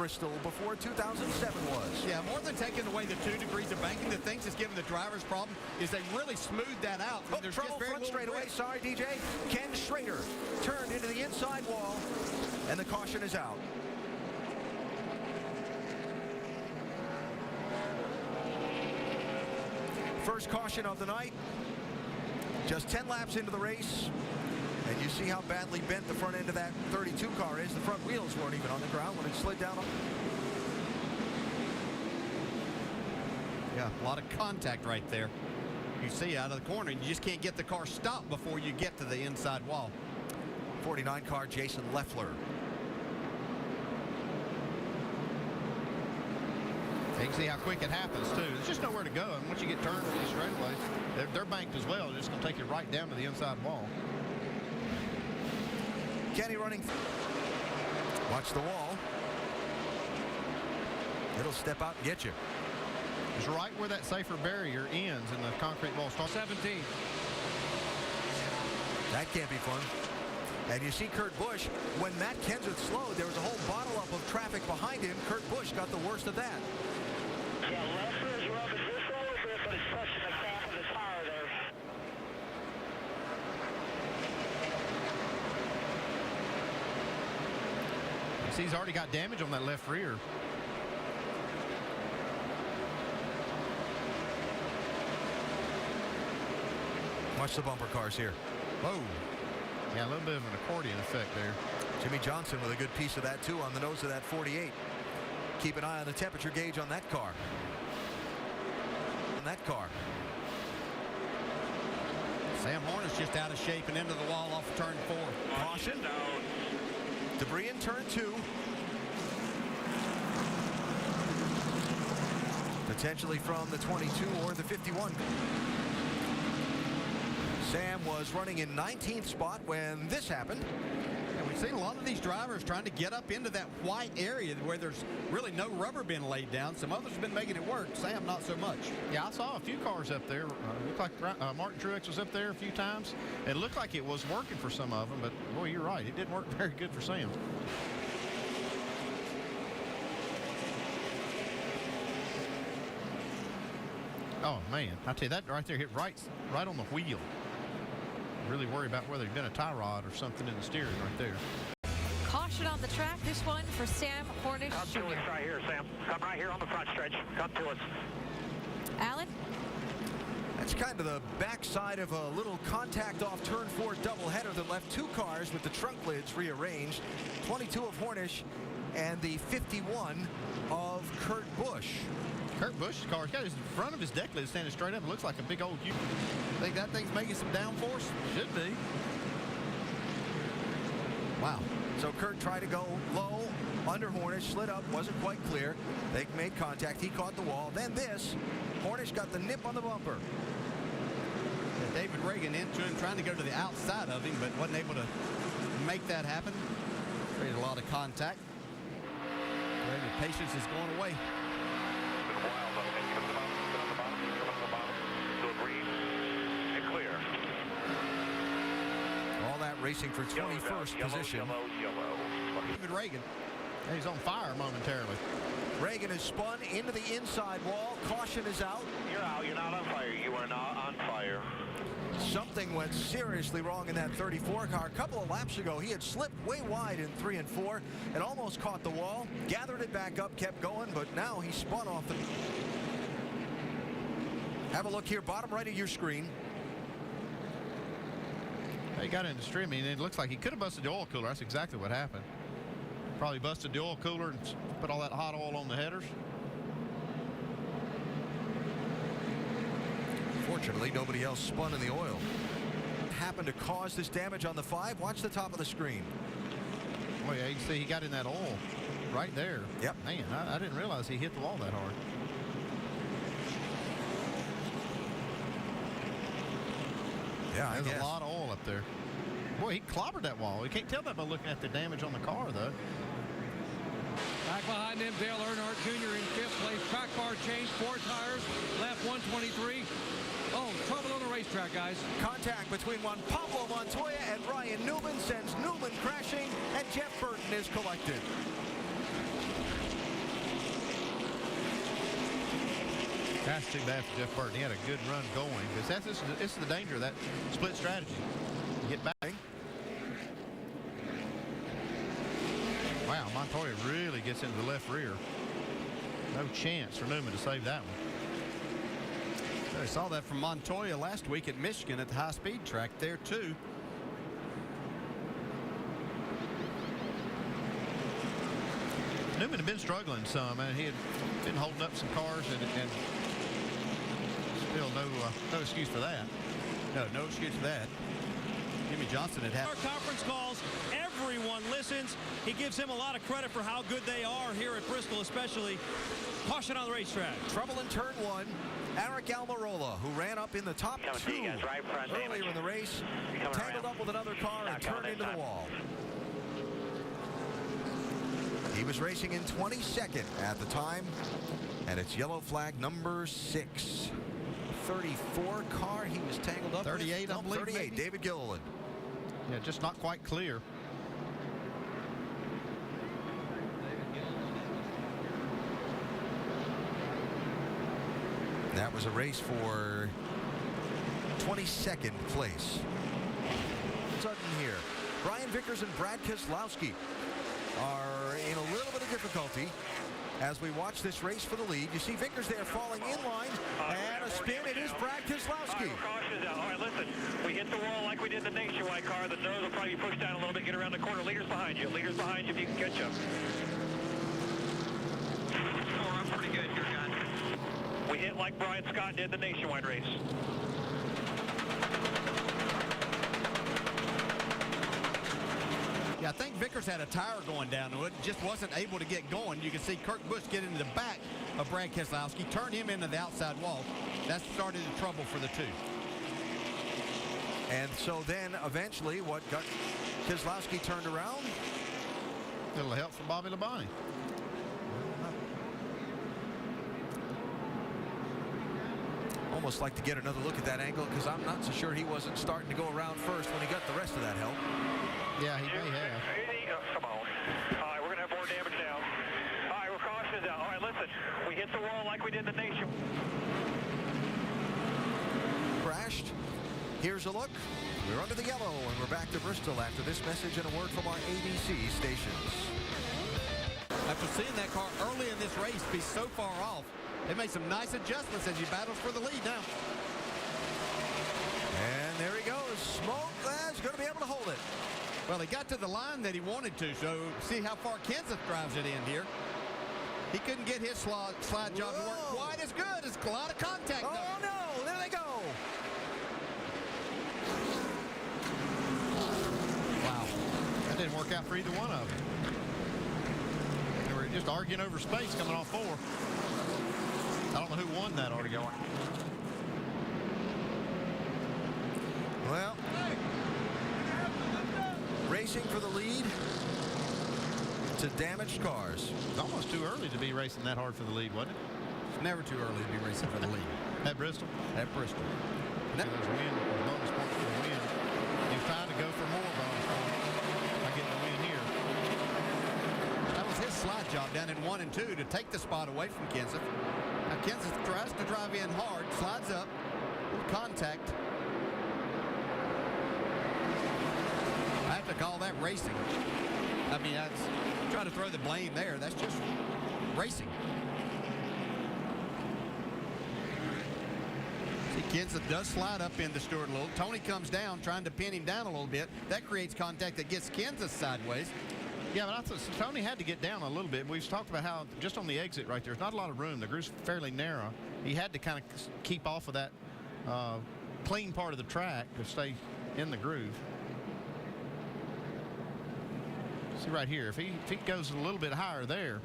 Bristol before 2007 was. Yeah, more than taking away the 2 degrees of banking, the things that's giving the drivers problem is they really smoothed that out. Oh, There's trouble just very front little straightaway. grip. Sorry, DJ. Ken Schrader turned into the inside wall, and the caution is out. First caution of the night. Just 10 laps into the race. And you see how badly bent the front end of that 32 car is. The front wheels weren't even on the ground when it slid down. Yeah, a lot of contact right there. You see out of the corner, and you just can't get the car stopped before you get to the inside wall. 49 car Jason Leffler. You can see how quick it happens, too. There's just nowhere to go. And once you get turned for these straightaways, they're banked as well. They're just going to take you right down to the inside wall. Kenny running. Watch the wall. It'll step out and get you. It's right where that safer barrier ends and the concrete wall starts. 17. That can't be fun. And you see Kurt Busch, when Matt Kenseth slowed, there was a whole bottle up of traffic behind him. Kurt Busch got the worst of that. Yeah, Leffler is rubbing just a little bit, but it's touching the cap of the tire there. You see he's already got damage on that left rear. Watch the bumper cars here. Whoa. Yeah, a little bit of an accordion effect there. Jimmy Johnson with a good piece of that, too, on the nose of that 48. Keep an eye on the temperature gauge on that car. Sam Horner's just out of shape and into the wall off of turn 4. Caution. Debris in turn 2. Potentially from the 22 or the 51. Sam was running in 19th spot when this happened. And we've seen a lot of these drivers trying to get up into that white area where there's really no rubber being laid down. Some others have been making it work. Sam, not so much. Yeah, I saw a few cars up there. Looked like Martin Truex was up there a few times. It looked like it was working for some of them, but boy, you're right. It didn't work very good for Sam. Oh, man. I tell you, that right there hit right on the wheel. Really worry about whether there'd been a tie rod or something in the steering right there. Caution on the track. This one for Sam Hornish Come to us Jr. right here, Sam. Come right here on the front stretch. Come to us. Alan? That's kind of the backside of a little contact off turn 4 doubleheader that left 2 cars with the trunk lids rearranged. 22 of Hornish and the 51 of Kurt Busch. Kurt Busch's car, he's got his front of his deck lid standing straight up. It looks like a big old U. Think that thing's making some downforce? Should be. Wow. So Kurt tried to go low under Hornish, slid up, wasn't quite clear. They made contact. He caught the wall. Then this. Hornish got the nip on the bumper. David Reagan into him, trying to go to the outside of him, but wasn't able to make that happen. Created a lot of contact. The patience is going away. All that racing for 21st position. David Reagan. He's on fire momentarily. Reagan is spun into the inside wall. Caution is out. You're out. You're not on fire. You are not on fire. Something went seriously wrong in that 34 car. A couple of laps ago, he had slipped way wide in 3 and 4 and almost caught the wall. Gathered it back up, kept going, but now he spun off the... Have a look here, bottom right of your screen. He got into streaming, and it looks like he could have busted the oil cooler. That's exactly what happened. Probably busted the oil cooler and put all that hot oil on the headers. Fortunately, nobody else spun in the oil. Happened to cause this damage on the 5. Watch the top of the screen. Oh, yeah, you can see he got in that oil right there. Yep. Man, I didn't realize he hit the wall that hard. Yeah, There's a lot of oil up there. Boy, he clobbered that wall. You can't tell that by looking at the damage on the car, though. Back behind them, Dale Earnhardt Jr. in 5th place. Track bar change, 4 tires, left 123. Oh, trouble on the racetrack, guys. Contact between Juan Pablo Montoya and Ryan Newman sends Newman crashing, and Jeff Burton is collected. That's too bad for Jeff Burton. He had a good run going. Because this is the danger of that split strategy. Get back. Wow, Montoya really gets into the left rear. No chance for Newman to save that one. I saw that from Montoya last week at Michigan at the high-speed track there, too. Newman had been struggling some, and he had been holding up some cars, and still no excuse for that. No excuse for that. Jimmy Johnson had Our conference calls, everyone listens. He gives him a lot of credit for how good they are here at Bristol, especially. Caution on the racetrack. Trouble in turn one. Eric Almirola, who ran up in the top Coming to two you guys, right front earlier damage. in the race, Coming tangled around. up with another car and Not turned coming into this the time. wall. He was racing in 22nd at the time, and it's yellow flag number 6. 34 car he was tangled up 38, with. I believe, 38, maybe? David Gilliland. Yeah, just not quite clear. That was a race for 22nd place. Sudden here. Brian Vickers and Brad Keselowski are in a little bit of difficulty as we watch this race for the lead. You see Vickers there falling in line, and a spin. It is Brad Keselowski. Caution out. All right, listen. We hit the wall like we did the Nationwide car. The nose will probably be pushed down a little bit, get around the corner. Leaders behind you. Leaders behind you if you can catch up. Oh, I'm pretty good. You're done. We hit like Brian Scott did the Nationwide race. Yeah, I think Vickers had a tire going down to it, just wasn't able to get going. You can see Kurt Busch get into the back of Brad Keselowski, turn him into the outside wall. That started the trouble for the two. And so then eventually what got Keselowski turned around? Little help from Bobby Labonte. Almost like to get another look at that angle, because I'm not so sure he wasn't starting to go around first when he got the rest of that help. Yeah, he may have. Come on. All right, we're going to have more damage now. All right, we're cautioned out. All right, listen. We hit the wall like we did the Nation. Crashed. Here's a look. We're under the yellow, and we're back to Bristol after this message and a word from our ABC stations. After seeing that car early in this race be so far off, they made some nice adjustments as he battles for the lead now. And there he goes. Smoke is going to be able to hold it. Well, he got to the line that he wanted to, so see how far Kenseth drives it in here. He couldn't get his slide job to work quite as good. It's a lot of contact. Oh, though. no. There they go. Wow. That didn't work out for either one of them. They were just arguing over space coming off 4. I don't know who won that argument. Well, racing for the lead to damaged cars. It's almost too early to be racing that hard for the lead, wasn't it? It's never too early to be racing for the lead. At Bristol? At Bristol. There's bonus points for the win. You're trying to go for more bonus points by getting the win here. That was his slide job down in 1 and 2 to take the spot away from Kenseth. Now Kenseth tries to drive in hard, slides up, little contact. I have to call that racing. I mean, I try to throw the blame there. That's just racing. See, Kenseth does slide up into Stewart a little. Tony comes down, trying to pin him down a little bit. That creates contact that gets Kenseth sideways. Yeah, but I thought Tony had to get down a little bit. We've talked about how just on the exit right there, there's not a lot of room. The groove's fairly narrow. He had to kind of keep off of that clean part of the track to stay in the groove. See right here, if he goes a little bit higher there,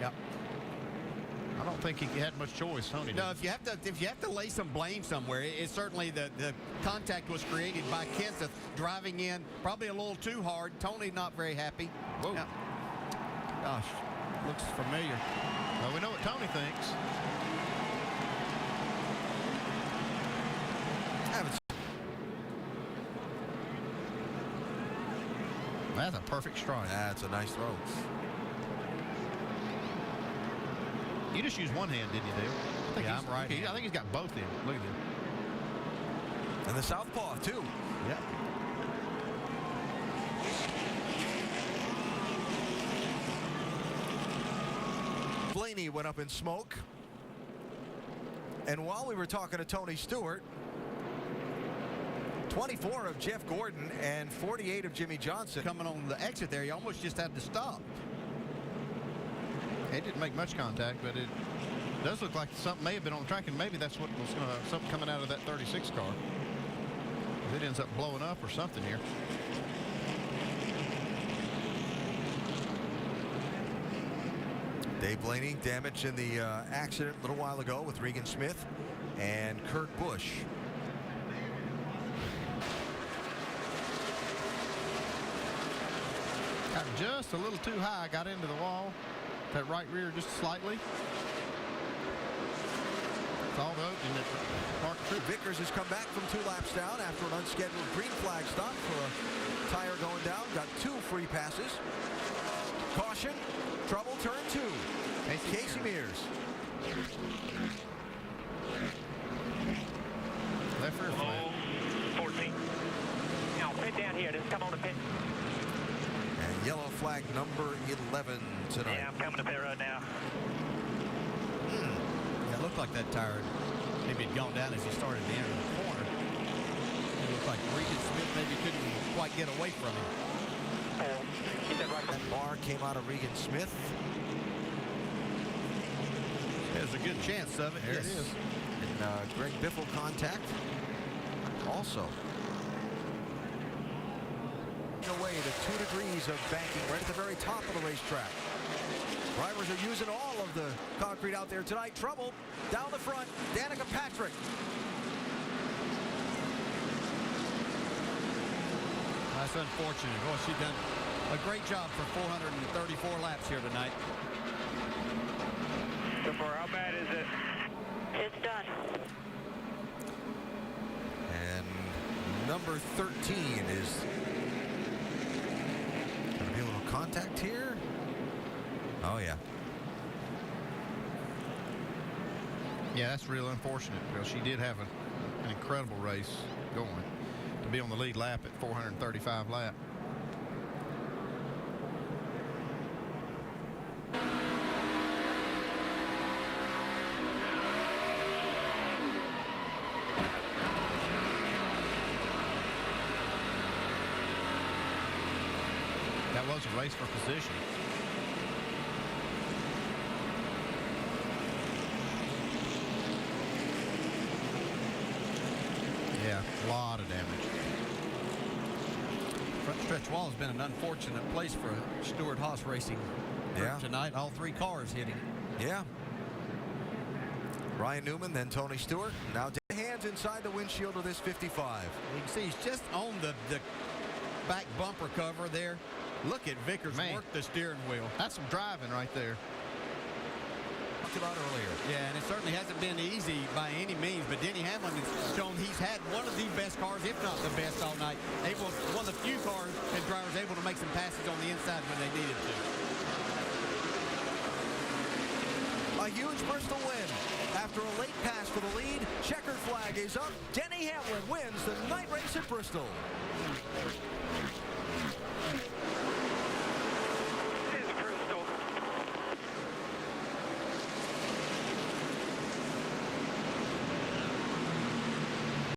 Yep. I don't think he had much choice, Tony. No, did. if you have to lay some blame somewhere, it's certainly the contact was created by Kenseth driving in probably a little too hard. Tony not very happy. Whoa. Yeah. Gosh, looks familiar. Well, we know what Tony thinks. That's a perfect strike. That's a nice throw. You just used one hand, didn't you, Dale? Yeah, I'm right. I think he's got both in. Look at him. And the southpaw, too. Yep. Blaney went up in smoke. And while we were talking to Tony Stewart, 24 of Jeff Gordon and 48 of Jimmy Johnson. Coming on the exit there, he almost just had to stop. It didn't make much contact, but it does look like something may have been on the track, and maybe that's what was going to, something coming out of that 36 car. It ends up blowing up or something here. Dave Blaney, damage in the accident a little while ago with Regan Smith and Kurt Busch. Got just a little too high, got into the wall. That right rear just slightly. It's all the opening that Mark through. Vickers has come back from 2 laps down after an unscheduled green flag stop for a tire going down. Got 2 free passes. Caution, trouble, turn 2. Casey Mears. Left rear flat. 14. Now pit down here. Just come on the pit. And yellow flag number 11 tonight. Yeah, I'm coming to pit road now. Yeah, it looked like that tire maybe had gone down as he started to enter the corner. It looked like Regan Smith maybe couldn't quite get away from him. That bar came out of Regan Smith. There's a good chance of it. There it is. And Greg Biffle contact also. Away to 2 degrees of banking right at the very top of the racetrack. Drivers are using all of the concrete out there tonight. Trouble down the front. Danica Patrick. That's unfortunate. Boy, she done a great job for 434 laps here tonight. So far, how bad is it? It's done. And number 13 is going to be a little contact here. Oh, yeah. Yeah, that's real unfortunate because she did have an incredible race going to be on the lead lap at 435 lap. That was a race for position. Yeah, a lot of damage. Front stretch wall has been an unfortunate place for Stewart Haas Racing tonight. All 3 cars hitting it. Yeah. Ryan Newman, then Tony Stewart. Now dead hands inside the windshield of this 55. You can see he's just on the back bumper cover there. Look at Vickers work the steering wheel. That's some driving right there. Talked about earlier. Yeah, and it certainly hasn't been easy by any means, but Denny Hamlin has shown he's had one of the best cars, if not the best, all night. One of the few cars and drivers able to make some passes on the inside when they needed to. A huge Bristol win. After a late pass for the lead, checkered flag is up. Denny Hamlin wins the night race at Bristol.